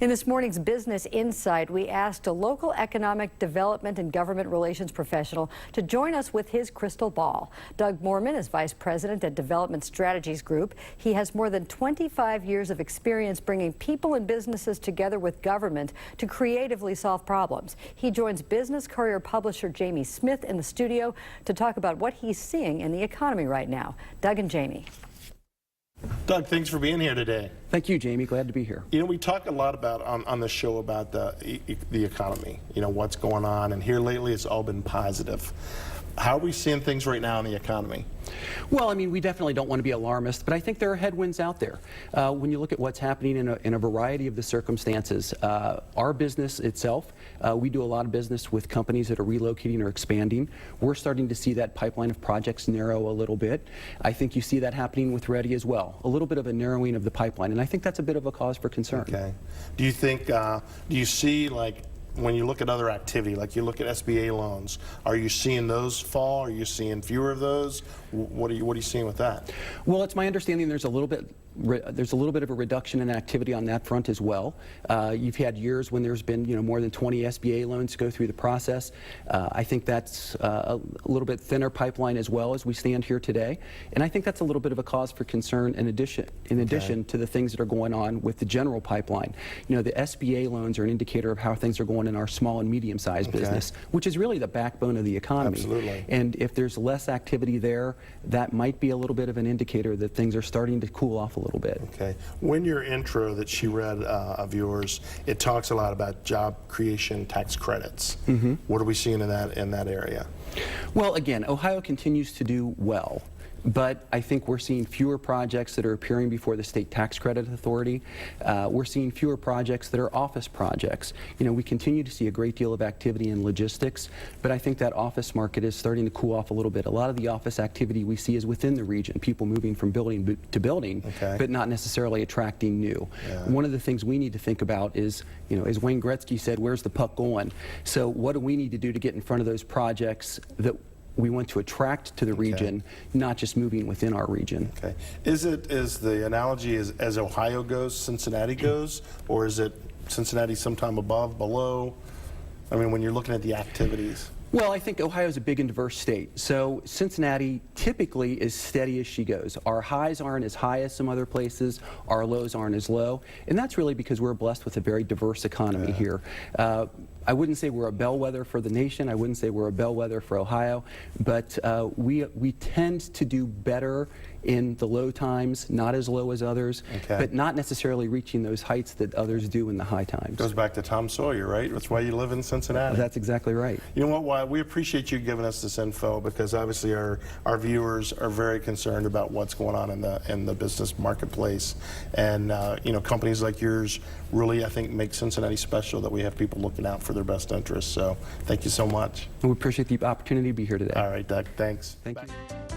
In this morning's Business Insight, we asked a local economic development and government relations professional to join us with his crystal ball. Doug Moorman is vice president at Development Strategies Group. He has more than 25 years of experience bringing people and businesses together with government to creatively solve problems. He joins Business Courier publisher Jamie Smith in the studio to talk about what he's seeing in the economy right now. Doug and Jamie. Doug, thanks for being here today. Thank you, Jamie. Glad to be here. You know, we talk a lot about on the show about the economy, you know, what's going on, and here lately it's all been positive. How are we seeing things right now in the economy? Well, I mean, we definitely don't want to be alarmist, but I think there are headwinds out there. When you look at what's happening in a variety of the circumstances, our business itself, we do a lot of business with companies that are relocating or expanding. We're starting to see that pipeline of projects narrow a little bit. I think you see that happening with Ready as well, a little bit of a narrowing of the pipeline, and I think that's a bit of a cause for concern. Okay. Do you think, do you see, like, when you look at other activity, like you look at SBA loans, are you seeing those fall? Are you seeing fewer of those? What are you seeing with that? Well, it's my understanding there's a little bit of a reduction in activity on that front as well. You've had years when there's been, you know, more than 20 SBA loans go through the process. I think that's a little bit thinner pipeline as well as we stand here today, and I think that's a little bit of a cause for concern in addition to the things that are going on with the general pipeline. You know, the SBA loans are an indicator of how things are going in our small and medium-sized business, which is really the backbone of the economy. Absolutely. And if there's less activity there, that might be a little bit of an indicator that things are starting to cool off a little bit. Okay. When your intro that she read of yours, it talks a lot about job creation tax credits. What are we seeing in that area? Well, again, Ohio continues to do well. But I think we're seeing fewer projects that are appearing before the State Tax Credit Authority. We're seeing fewer projects that are office projects. You know, we continue to see a great deal of activity in logistics, but I think that office market is starting to cool off a little bit. A lot of the office activity we see is within the region, people moving from building to building, but not necessarily attracting new. One of the things we need to think about is, you know, as Wayne Gretzky said, where's the puck going? So what do we need to do to get in front of those projects that we want to attract to the region, not just moving within our region? Okay. Is the analogy as Ohio goes, Cincinnati goes, or is it Cincinnati sometime above, below? I mean, when you're looking at the activities. Well, I think Ohio is a big and diverse state. So Cincinnati typically is steady as she goes. Our highs aren't as high as some other places. Our lows aren't as low. And that's really because we're blessed with a very diverse economy here. I wouldn't say we're a bellwether for the nation. I wouldn't say we're a bellwether for Ohio. But we tend to do better in the low times, not as low as others, but not necessarily reaching those heights that others do in the high times. Goes back to Tom Sawyer, right? That's why you live in Cincinnati. That's exactly right. You know what, we appreciate you giving us this info, because obviously our viewers are very concerned about what's going on in the business marketplace. And you know, companies like yours really, I think, make Cincinnati special, that we have people looking out for their best interests. So thank you so much. We appreciate the opportunity to be here today. All right, Doug, thanks. Thank you.